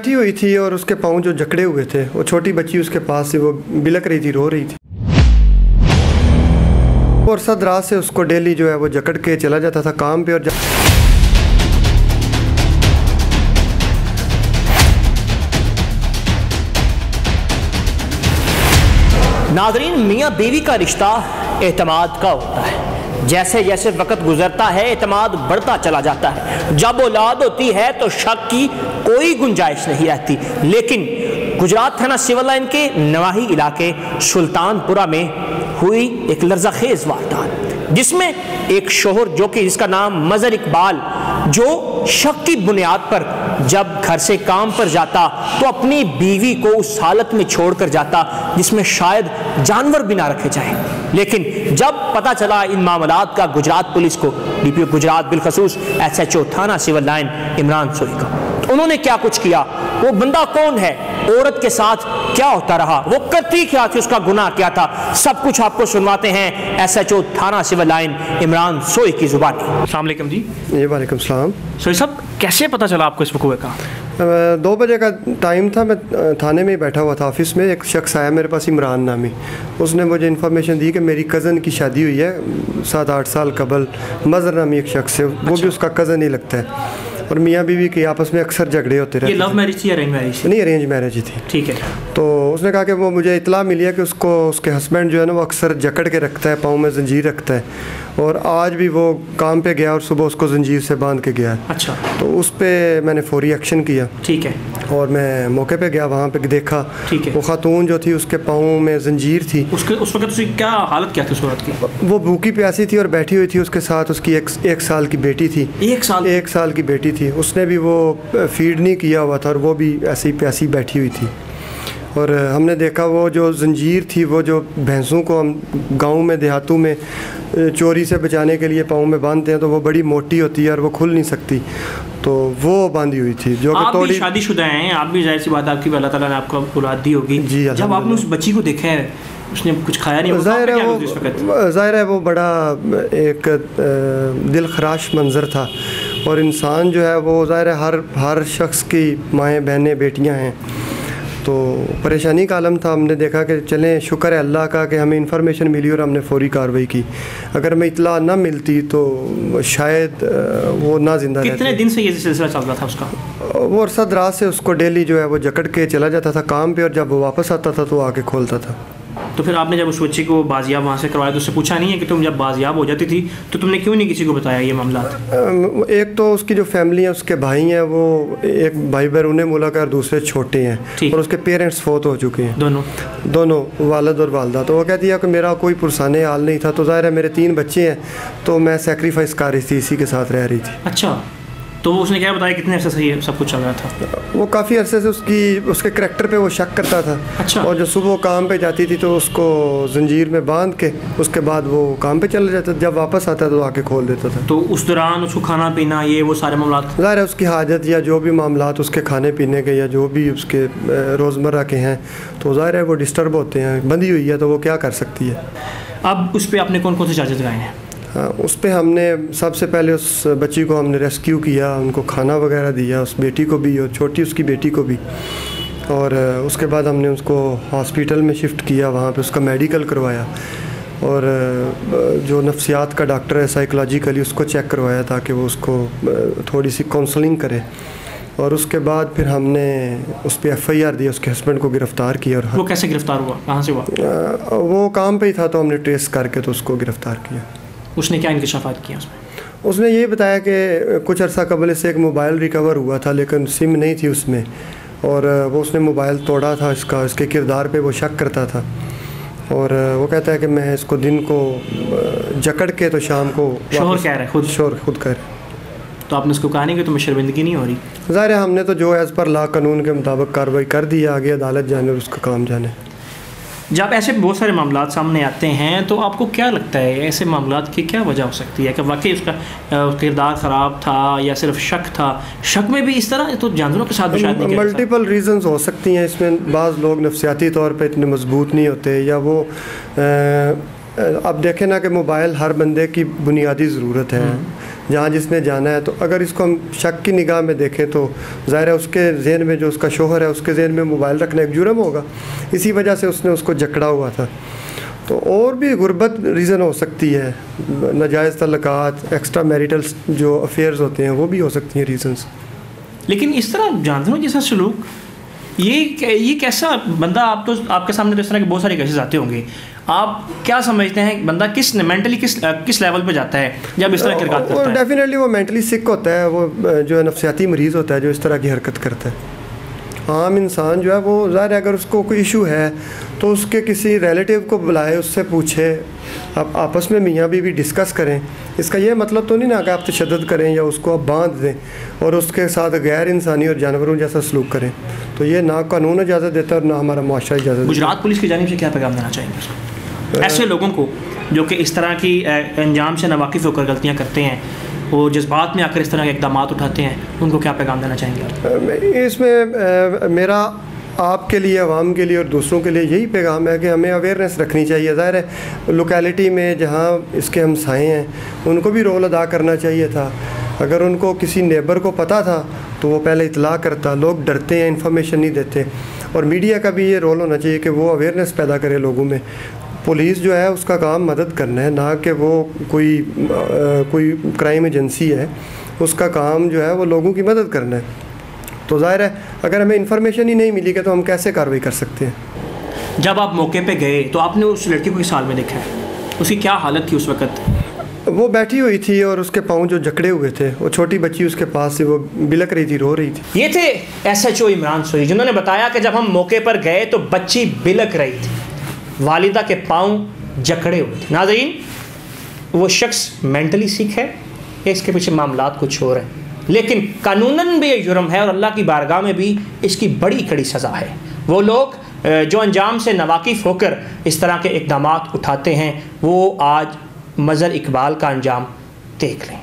बैठी हुई थी और उसके पाँव जो जकड़े हुए थे, वो छोटी बच्ची उसके पास से वो बिलक रही थी, रो रही थी और सद रात से उसको डेली जो है वो जकड़ के चला जाता था काम पे। और नाज़रीन, मियाँ बीवी का रिश्ता एतमाद का होता है। जैसे जैसे वक्त गुजरता है एतमाद बढ़ता चला जाता है। जब औलाद होती है तो शक की कोई गुंजाइश नहीं रहती। लेकिन गुजरात थाना सिविल लाइन के नवाही इलाके सुल्तानपुरा में हुई एक लर्ज़ाखेज़ वारदात, जिसमें एक शोहर जो कि जिसका नाम मज़हर इकबाल, जो शक की बुनियाद पर जब घर से काम पर जाता तो अपनी बीवी को उस हालत में छोड़कर जाता जिसमें शायद जानवर भी ना रखे जाएं। लेकिन जब पता चला इन मामलात का गुजरात पुलिस को, डीपीओ गुजरात बिलखसूस SHO थाना सिविल लाइन इमरान सोई का, तो उन्होंने क्या कुछ किया, वो बंदा कौन है, औरत के साथ क्या होता रहा, वो करती क्या थी, उसका गुनाह क्या था, सब कुछ आपको सुनवाते हैं SHO थाना सिविल लाइन इमरान सोई की जुबानी। अस्सलाम वालेकुम जी। वालेकुम सलाम। सोई साहब, कैसे पता चला आपको इस वक़्त का? 2 बजे का टाइम था, मैं थाने में ही बैठा हुआ था ऑफिस में। एक शख्स आया मेरे पास, इमरान नामी, उसने मुझे इन्फॉर्मेशन दी कि मेरी कज़न की शादी हुई है 7-8 साल कबल। मज़हर नामी एक शख्स है, वो भी उसका कज़न ही लगता है, और मियाँ बीवी के आपस में अक्सर झगड़े होते रहते। ये लव मैरिज थी या अरेंज मैरिज? नहीं, अरेंज मैरिज ही थी। ठीक है। तो उसने कहा कि वो मुझे इतला मिली है कि उसको उसके हस्बैंड जो है ना वो अक्सर जकड़ के रखता है, पाँव में जंजीर रखता है, और आज भी वो काम पे गया और सुबह उसको जंजीर से बांध के गया है। अच्छा। तो उस पर मैंने फौरी एक्शन किया। ठीक है। और मैं मौके पे गया, वहाँ पे देखा। ठीक है। वो खातून जो थी उसके पाँव में जंजीर थी। उसके उस वक्त क्या हालत क्या थी उस औरत की? वो भूखी प्यासी थी और बैठी हुई थी, उसके साथ उसकी एक साल की बेटी थी। 1 साल की बेटी थी। उसने भी वो फीड नहीं किया हुआ था और वो भी ऐसी प्यासी बैठी हुई थी। और हमने देखा वो जो जंजीर थी, वो जो भैंसों को हम गांव में देहातों में चोरी से बचाने के लिए पाँव में बांधते हैं, तो वो बड़ी मोटी होती है और वो खुल नहीं सकती, तो वो बांधी हुई थी। जो आप भी शादीशुदा हैं, आप भी जाहिर सी बात आपकी अल्लाह ताला ने आपको औलाद दी होगी। जी। जब आपने उस बच्ची को देखा है, उसने कुछ खाया नहीं, ज़ाहिर है वो बड़ा एक दिल खराश मंज़र था। और इंसान जो है वो ज़ाहिर है हर शख्स की माएँ बहनें बेटियाँ हैं, तो परेशानी का आलम था। हमने देखा कि चलें, शुक्र है अल्लाह का कि हमें इन्फॉर्मेशन मिली और हमने फौरी कार्रवाई की। अगर हमें इतला ना मिलती तो शायद वो ना जिंदा रहती। कितने दिन से ये सिलसिला चल रहा था उसका? वो अरसद रात से उसको डेली जो है वो जकड़ के चला जाता था काम पे, और जब वो वापस आता था तो आके खोलता था। तो फिर आपने जब उस बच्ची को बाजियाब वहाँ से करवाया तो उससे पूछा नहीं है कि तुम जब बाजियाब हो जाती थी तो तुमने क्यों नहीं किसी को बताया ये मामला? एक तो उसकी जो फैमिली है, उसके भाई हैं, वो एक भाई बहन उन्हें मुल्क है और दूसरे छोटे हैं, और उसके पेरेंट्स फोत हो चुके हैं, दोनों वालिद और वालदा। तो वो कहती है कि मेरा कोई पुरसाने हाल नहीं था, तो ज़ाहिर है मेरे 3 बच्चे हैं, तो मैं सेक्रीफाइस कर रही थी, इसी के साथ रह रही थी। अच्छा, तो उसने क्या बताया कितने अरसे से ये सब कुछ चल रहा था? वो काफ़ी अरसे से उसके करैक्टर पे वो शक करता था। अच्छा। और जब सुबह काम पे जाती थी तो उसको जंजीर में बांध के उसके बाद वो काम पे चला जाता, जब वापस आता तो आके खोल देता था। तो उस दौरान उसको खाना पीना ये वो सारे मामला, ज़ाहिर है उसकी हाजत या जो भी मामलात उसके खाने पीने के या जो भी उसके रोज़मर्रा के हैं, तो ज़ाहिर है वो डिस्टर्ब होते हैं। बंधी हुई है तो वो क्या कर सकती है। अब उस पर आपने कौन कौन से चार्जेस लगाए हैं? उस पर हमने सबसे पहले उस बच्ची को हमने रेस्क्यू किया, उनको खाना वगैरह दिया, उस बेटी को भी और छोटी उसकी बेटी को भी, और उसके बाद हमने उसको हॉस्पिटल में शिफ्ट किया, वहाँ पे उसका मेडिकल करवाया, और जो नफ्सियात का डॉक्टर है साइकोलॉजिकली उसको चेक करवाया ताकि वो उसको थोड़ी सी काउंसलिंग करे। और उसके बाद फिर हमने उस पर FIR दी, उसके हस्बैंड को गिरफ़्तार किया। और वो कैसे गिरफ़्तार हुआ, कहाँ से हुआ? वो काम पे ही था तो हमने ट्रेस करके तो उसको गिरफ़्तार किया। उसने क्या इंकशाफात किया उसमें? उसने ये बताया कि कुछ अर्सा कबल से एक मोबाइल रिकवर हुआ था, लेकिन सिम नहीं थी उसमें, और वो उसने मोबाइल तोड़ा था। इसके किरदार पे वो शक करता था, और वो कहता है कि मैं इसको दिन को जकड़ के तो शाम को। शोहर कह रहा है, खुद कह रहा है। तो आपने उसको कहा नहीं कि तुम्हें शर्मिंदगी नहीं हो रही? ज़ाहिर है हमने तो जो एज़ पर लॉ कानून के मुताबिक कार्रवाई कर दी, आगे अदालत जाने और उसका काम जाने। जब ऐसे बहुत सारे मामला सामने आते हैं तो आपको क्या लगता है ऐसे मामला की क्या वजह हो सकती है कि वाकई उसका किरदार ख़राब था या सिर्फ शक था? शक में भी इस तरह तो जानवरों के साथ भी शायद नहीं, मल्टीपल रीजंस हो सकती हैं इसमें। बाज़ लोग नफ्सियाती तौर पे इतने मजबूत नहीं होते, या वो अब देखें ना कि मोबाइल हर बंदे की बुनियादी ज़रूरत है। जहाँ जिसने जाना है। तो अगर इसको हम शक की निगाह में देखें तो ज़ाहिर है उसके जहन में, जो उसका शोहर है उसके जहन में मोबाइल रखना एक जुर्म होगा, इसी वजह से उसने उसको जकड़ा हुआ था। तो और भी गुर्बत रीज़न हो सकती है, नाजायज़ तल्लुकात, एक्स्ट्रा मैरिटल जो अफेयर्स होते हैं वो भी हो सकती हैं रीज़न्स। लेकिन इस तरह जानवरों जैसा सलूक, ये कैसा बंदा, आप तो आपके सामने तो इस तरह के बहुत सारे केसेस आते होंगे, आप क्या समझते हैं बंदा किस मेंटली किस लेवल पे जाता है जब इस तरह की हरकत करता है? डेफिनेटली वो मेंटली सिक होता है, वो जो है नफ्सियाती मरीज़ होता है जो इस तरह की हरकत करता है। आम इंसान जो है वो ज़ाहिर है अगर उसको कोई इशू है तो उसके किसी रिलेटिव को बुलाए, उससे पूछे, आप आपस में मियाँ बीवी डिस्कस करें। इसका ये मतलब तो नहीं ना कि आप तशद्दुद करें या उसको आप बांध दें और उसके साथ गैर इंसानी और जानवरों जैसा सलूक करें। तो ये ना कानून इजाज़त देता है और ना हमारा मुआशरा इजाज़त देता है। गुजरात पुलिस की जानिब से क्या पैगाम देना चाहेंगे उसको ऐसे लोगों को जो कि इस तरह की अंजाम से नावाकिफ़ होकर गलतियाँ करते हैं और जज्बात में आकर इस तरह के इक़दाम उठाते हैं, उनको क्या पैगाम देना चाहेंगे आप? इसमें मेरा आपके लिए, आवाम के लिए और दूसरों के लिए यही पैगाम है कि हमें अवेयरनेस रखनी चाहिए। ज़ाहिर है लोकेलिटी में जहाँ इसके हमसाए हैं उनको भी रोल अदा करना चाहिए था। अगर उनको किसी नेबर को पता था तो वो पहले इतला करता। लोग डरते हैं, इंफॉर्मेशन नहीं देते, और मीडिया का भी ये रोल होना चाहिए कि वो अवेयरनेस पैदा करे लोगों में। पुलिस जो है उसका काम मदद करना है, ना कि वो कोई क्राइम एजेंसी है। उसका काम जो है वो लोगों की मदद करना है। तो ज़ाहिर है अगर हमें इन्फॉर्मेशन ही नहीं मिली तो हम कैसे कार्रवाई कर सकते हैं। जब आप मौके पे गए तो आपने उस लड़की को इस हाल में देखा है, उसकी क्या हालत थी उस वक़्त? वो बैठी हुई थी और उसके पाँव जो जकड़े हुए थे, वो छोटी बच्ची उसके पास से वो बिलक रही थी, रो रही थी। ये थे SHO इमरान सोई, जिन्होंने बताया कि जब हम मौके पर गए तो बच्ची बिलक रही थी, वालिदा के पाँव जकड़े हुए थे। नाज़रीन, वो शख्स मेंटली सिक है या इसके पीछे मामलात कुछ और हैं, लेकिन कानूनन भी ये जुर्म है और अल्लाह की बारगाह में भी इसकी बड़ी कड़ी सज़ा है। वो लोग जो अंजाम से नावाकिफ़ होकर इस तरह के इक़दामात उठाते हैं वो आज मज़र इकबाल का अंजाम देख लें।